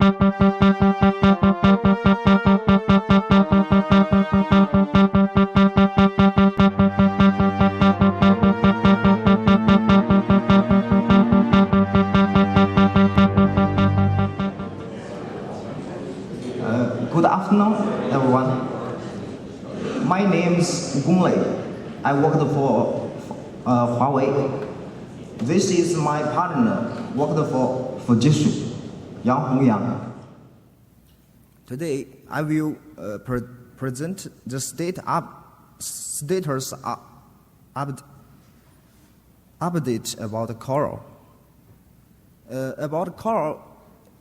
Good afternoon, everyone. My name is Gonglei. I worked for Huawei. This is my partner, worked for Fujitsu, Hongyang. Today, I will present the status update about COLO. About COLO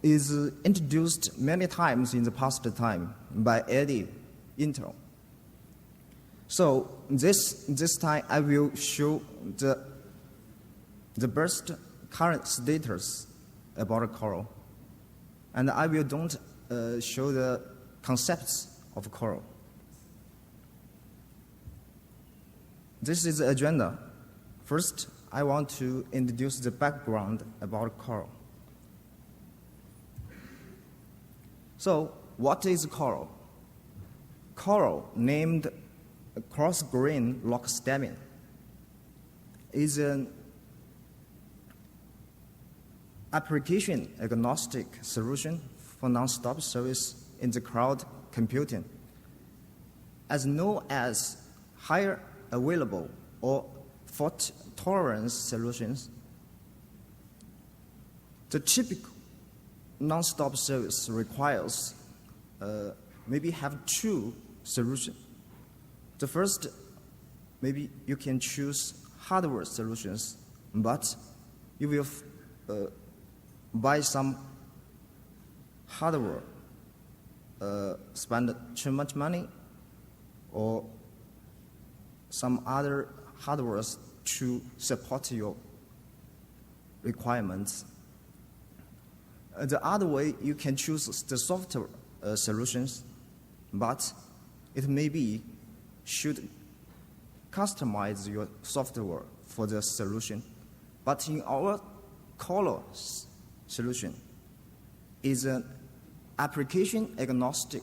is introduced many times in the past time by Eddie, Intel. So this time I will show the best current status about COLO, and I will don't show the concepts of COLO. This is the agenda. First, I want to introduce the background about COLO. So, what is COLO? COLO, named cross-grain lock stemming, is an application-agnostic solution for non-stop service in the cloud computing, as known as higher available or fault tolerance solutions. The typical non-stop service requires maybe have two solutions. The first, maybe you can choose hardware solutions, but you will buy some hardware, spend too much money, or some other hardware to support your requirements. The other way, you can choose the software solutions, but it maybe should customize your software for the solution. But in our COLO solution is an application-agnostic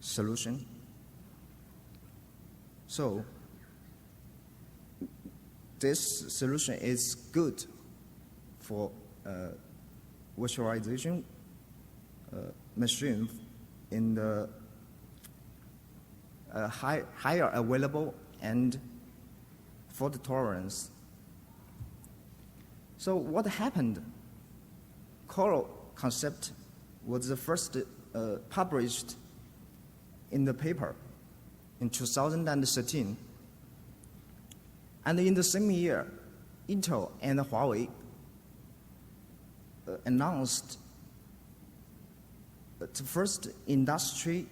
solution. So this solution is good for virtualization machine in the higher available and fault tolerance. So what happened? COLO concept was the first published in the paper in 2013. And in the same year, Intel and Huawei announced the first industry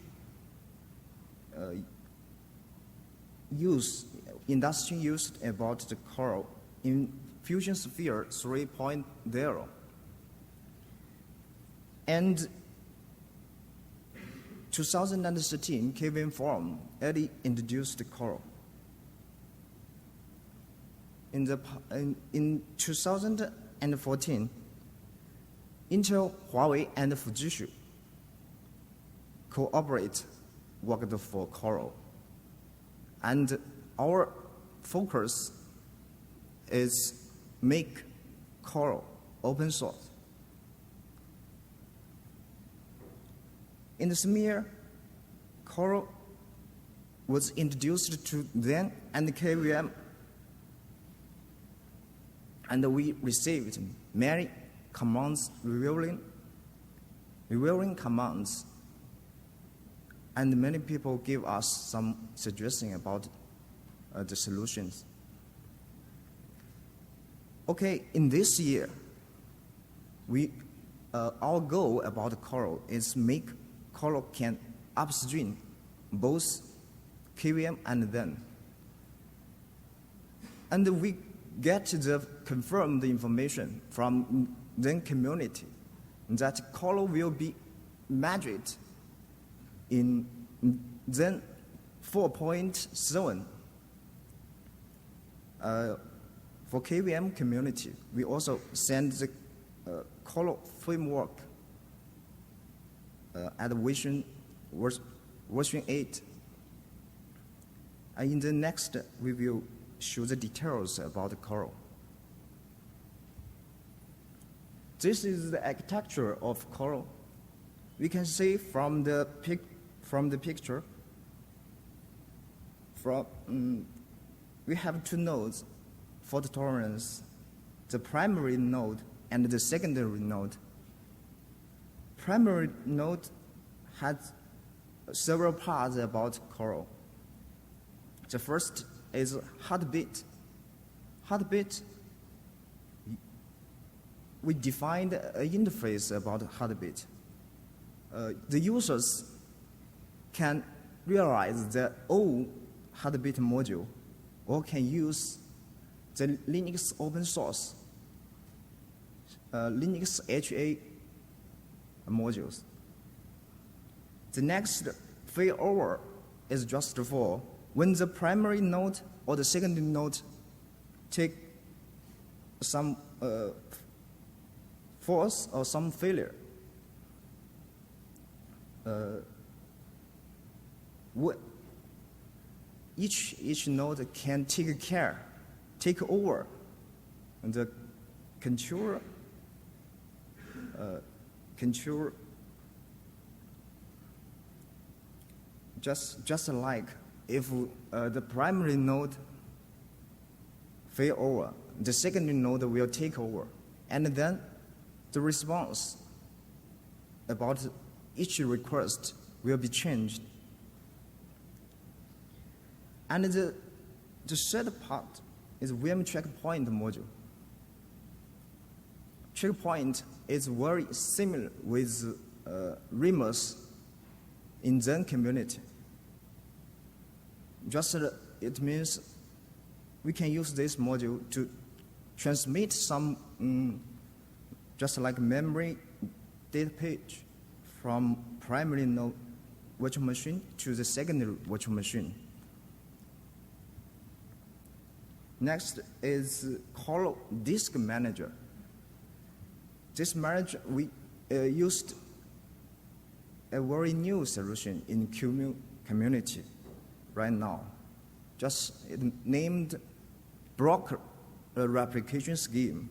used about the COLO in Fusion Sphere 3.0. And 2013, KVM Forum already introduced the COLO. In 2014, Intel, Huawei, and Fujitsu cooperate worked for COLO. And our focus is make COLO open source. In the same year, COLO was introduced to Xen and KVM, and we received many commands, revealing commands, and many people give us some suggestions about the solutions. Okay, in this year, our goal about COLO is make COLO can upstream both KVM and Xen. And we get the confirmed information from Xen community that COLO will be merged in Xen 4.7. For KVM community, we also send the COLO framework at version 8. And in the next, we will show the details about the COLO. This is the architecture of COLO. We can see from the picture. We have two nodes, fault tolerance, the primary node and the secondary node. Primary node has several parts about COLO. The first is heartbeat. Heartbeat, we defined an interface about heartbeat. The users can realize their own heartbeat module or can use the Linux open source, Linux HA modules. The next failover is just for when the primary node or the secondary node take some force or some failure. Each node can take over the control, just like if the primary node fail over, the secondary node will take over, and then the response about each request will be changed. And the third part is VM checkpoint module. Checkpoint is very similar with Remus in Xen community. Just it means we can use this module to transmit some, just like memory data page from primary node virtual machine to the secondary virtual machine. Next is COLO Disk Manager. This manager, we used a very new solution in QEMU community right now. Just named block replication scheme.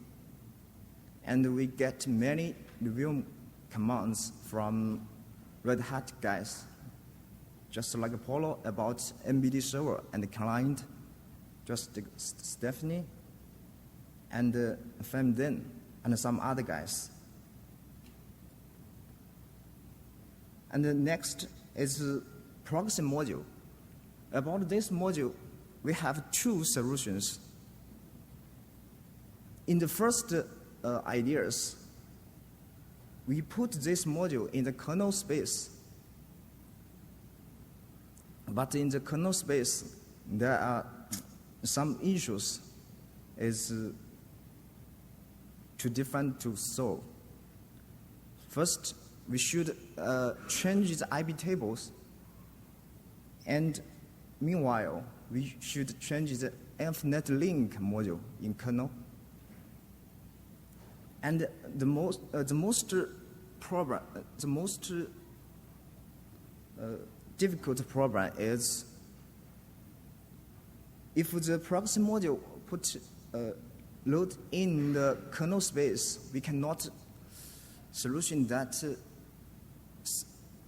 And we get many review commands from Red Hat guys, just like Apollo about MBD server and client, just Stephanie and Femden and some other guys. And the next is proxy module. About this module, we have two solutions. In the first ideas, we put this module in the kernel space. But in the kernel space, there are some issues is too different to solve. First, we should change the IP tables, and meanwhile, we should change the AFNet link module in kernel. And the most difficult problem is if the proxy module put load in the kernel space, we cannot solution that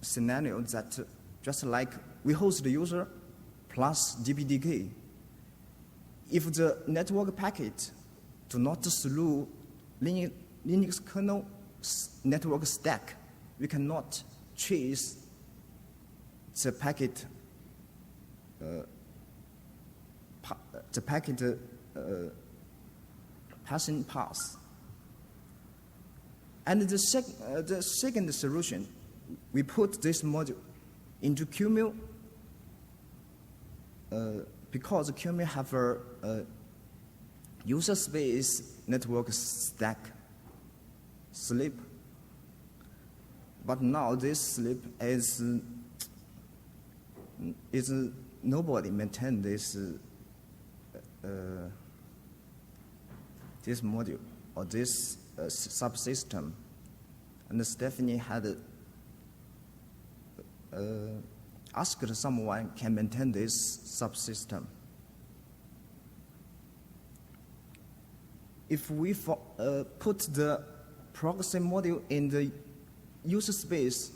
scenario that just like we host the user plus DPDK. If the network packet do not through Linux kernel network stack, we cannot trace the packet passing path. And the second solution, we put this module into QEMU because QEMU have a user space network stack slip. But now this slip is nobody maintain this this module or this subsystem. And Stephanie had asked someone can maintain this subsystem. If we put the proxy module in the user space,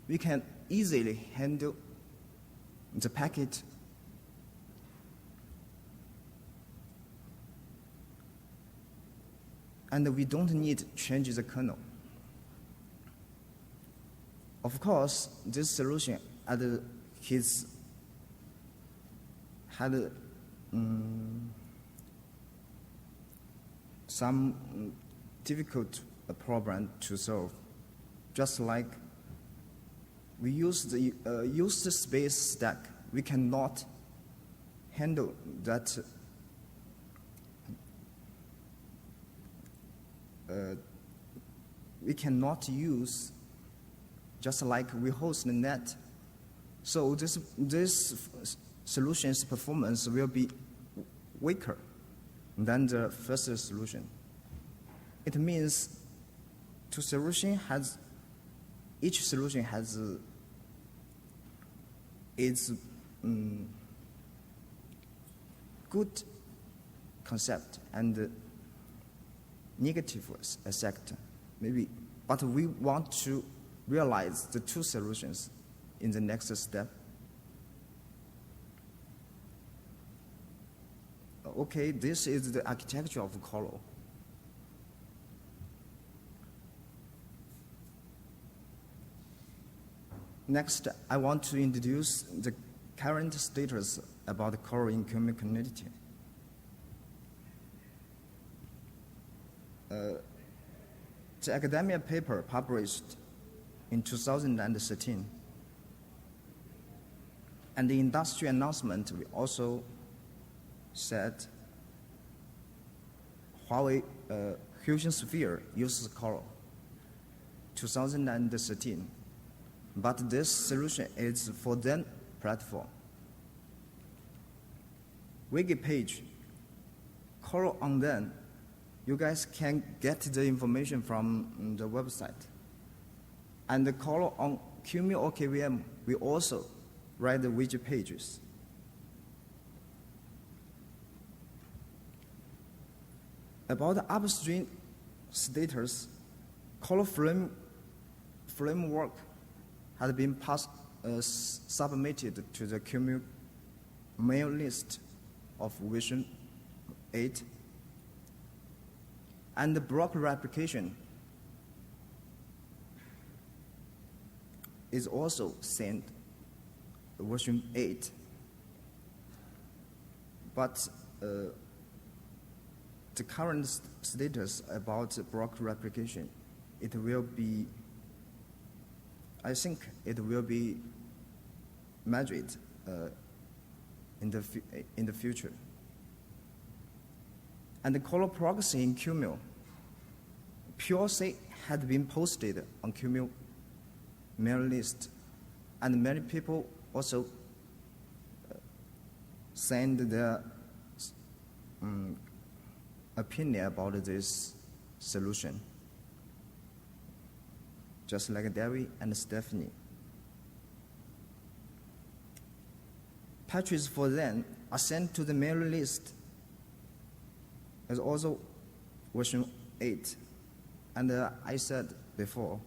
we can easily handle the packet. And we don't need to change the kernel. Of course, this solution had some difficult problem to solve. Just like we use the user space stack, we cannot handle that. We cannot use just like we host the net. So this solution's performance will be weaker than the first solution. It means each solution has its good concept and negative effect, maybe. But we want to realize the two solutions in the next step. Okay, this is the architecture of COLO. Next, I want to introduce the current status about COLO in QEMU community. The academic paper published in 2013, and the industry announcement we also said Huawei Fusion Sphere uses COLO 2013, but this solution is for Xen platform. Wiki page, COLO on Xen. You guys can get the information from the website. And the COLO on QEMU or KVM, we also write the widget pages. About the upstream status, COLO framework has been submitted to the QEMU mail list of version 8. And the block replication is also sent version 8. But the current status about block replication, it will be, I think it will be measured in the future. And the COLO proxy in QEMU, pure C had been posted on QEMU mail list, and many people also send their opinion about this solution, just like Debbie and Stephanie. Patches for them are sent to the mail list as also version 8. And I said before,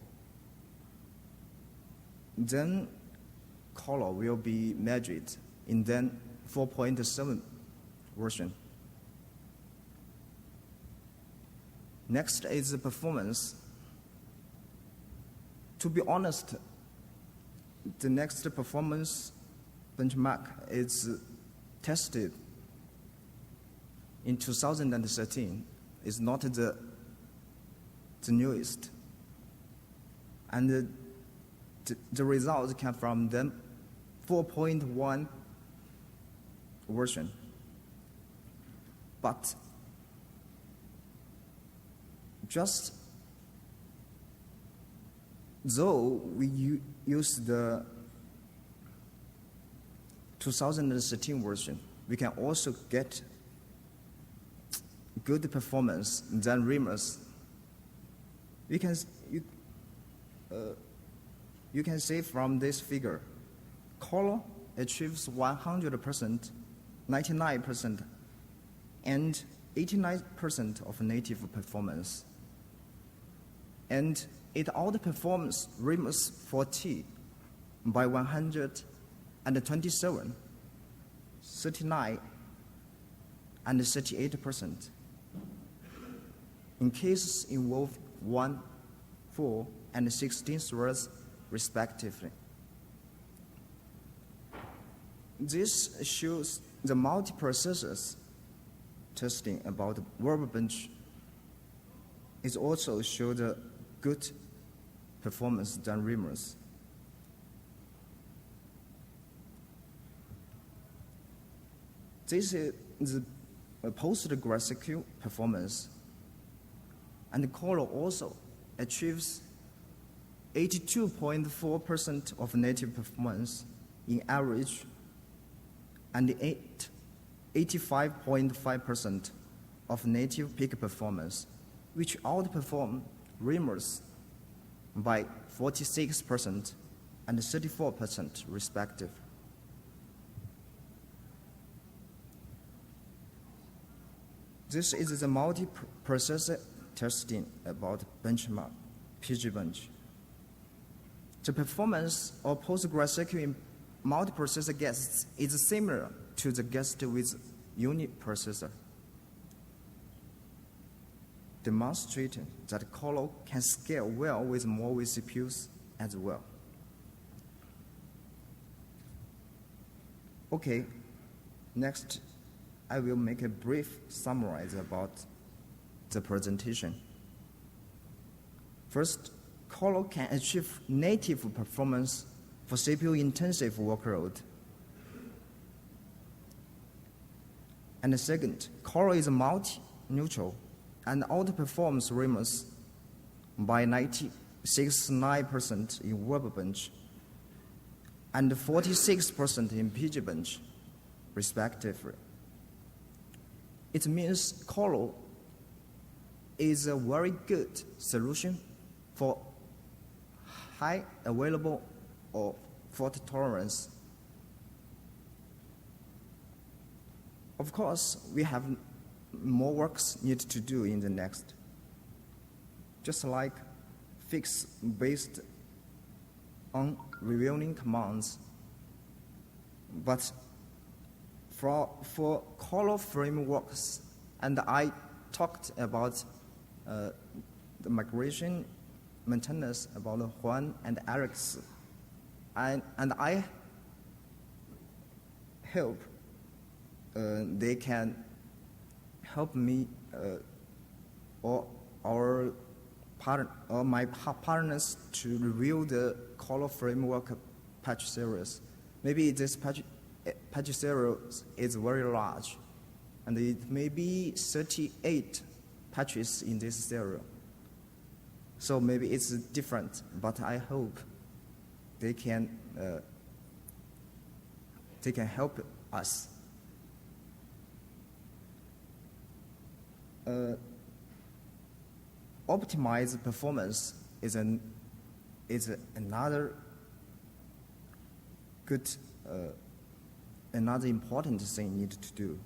then COLO will be measured in then 4.7 version. Next is the performance. To be honest, the next performance benchmark is tested in 2013. It's not the newest. And the results come from the 4.1 version. But just though we use the 2013 version, we can also get good performance than Remus. you can see from this figure, COLO achieves 100%, 99%, and 89% of native performance. And it outperforms Remus 4T by 127, 39, and 38%. In cases involving 1, 4, and 16 threads, respectively. This shows the multiprocessors testing about workbench. It also showed a good performance than Remus. This is the PostgreSQL performance, and COLO also achieves 82.4% of native performance in average, and 85.5% of native peak performance, which outperform Remus by 46% and 34% respectively. This is the multiprocessor testing about benchmark, PG bench. The performance of PostgreSQL in multiprocessor guests is similar to the guest with uniprocessor, demonstrating that COLO can scale well with more CPUs as well. Okay, next I will make a brief summary about the presentation. First, COLO can achieve native performance for CPU-intensive workload. And second, COLO is multi-neutral and outperforms Remus by 96.9% in workbench and 46% in PG bench, respectively. It means COLO is a very good solution for high available or fault tolerance. Of course, we have more works need to do in the next. Just like fix based on revealing commands. But for COLO frameworks, and I talked about the migration maintenance about Juan and Alex, and I hope they can help me or my partners to review the COLO framework patch series. Maybe this patch series is very large, and it may be 38 patches in this series. So maybe it's different, but I hope they can help us. Optimized performance is another good, another important thing needed to do.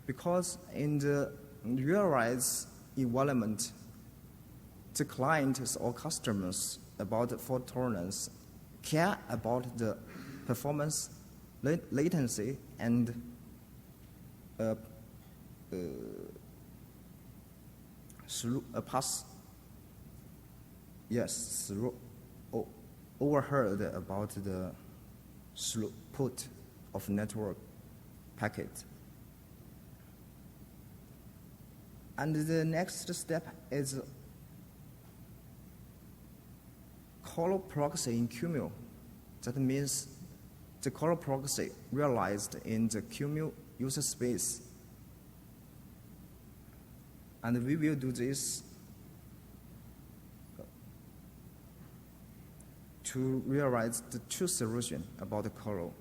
Because in the realized environment, the clients or customers about fault tolerance care about the performance, latency, and overheard about the throughput of network packet. And the next step is COLO proxy in QEMU. That means the COLO proxy realized in the QEMU user space. And we will do this to realize the true solution about the COLO,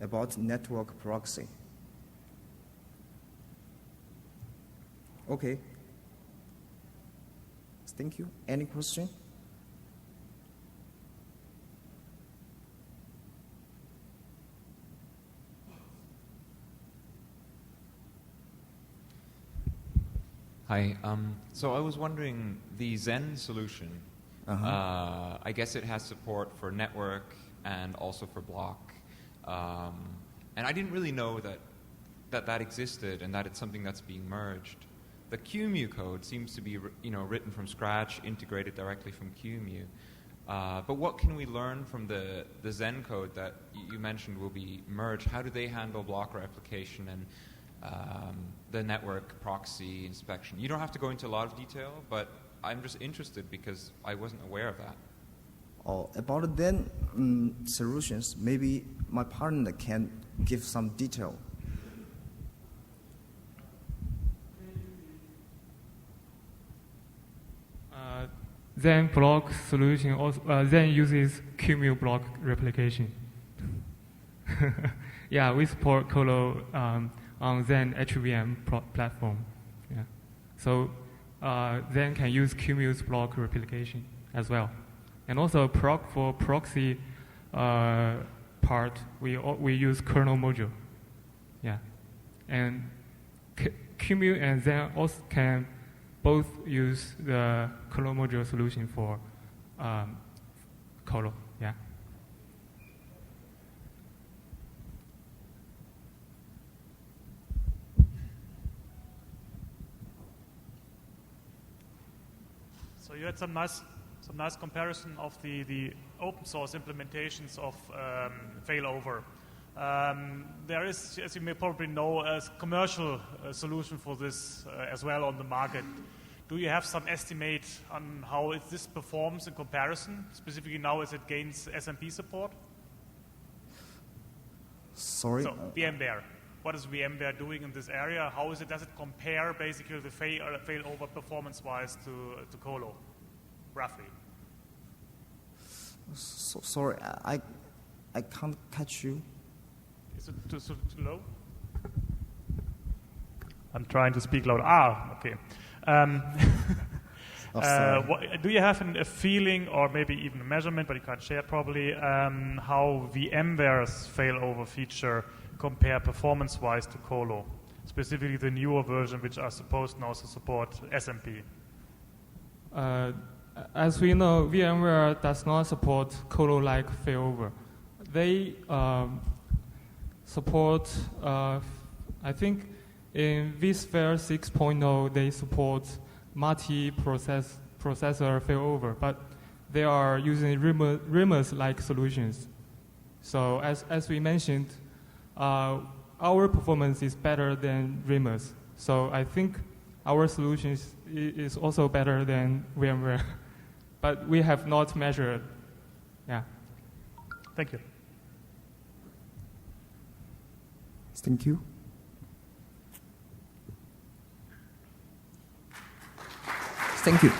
about network proxy. Okay. Thank you. Any question? Hi. So I was wondering, the Xen solution, I guess it has support for network and also for block. And I didn't really know that existed and that it's something that's being merged. The QEMU code seems to be written from scratch, integrated directly from QEMU. But what can we learn from the Xen code that you mentioned will be merged? How do they handle block replication and the network proxy inspection? You don't have to go into a lot of detail, but I'm just interested because I wasn't aware of that. About then solutions, maybe my partner can give some detail. Xen block solution also Xen uses QEMU block replication. Yeah, we support COLO on Xen HVM platform. Yeah, so Xen can use QEMU's block replication as well, and also for proxy part we use kernel module. Yeah, and QEMU and Xen also can both use the kernel module solution for COLO. Yeah. So you had some nice comparison of the open source implementations of failover. There is, as you may probably know, a commercial solution for this as well on the market. Do you have some estimate on how this performs in comparison, specifically now as it gains SMP support? Sorry? So VMware. What is VMware doing in this area? How is it? Does it compare basically the failover performance-wise to COLO, roughly? Sorry, I can't catch you. Is it too low? I'm trying to speak loud. Okay. Do you have a feeling or maybe even a measurement, but you can't share it probably, how VMware's failover feature compare performance-wise to COLO, specifically the newer version which are supposed now to support SMP? As we know, VMware does not support COLO-like failover. They support, I think in vSphere 6.0 they support multi-processor failover, but they are using Remus-like solutions. So as we mentioned, our performance is better than Remus. So I think our solution is also better than VMware, but we have not measured. Yeah. Thank you. Thank you. Thank you.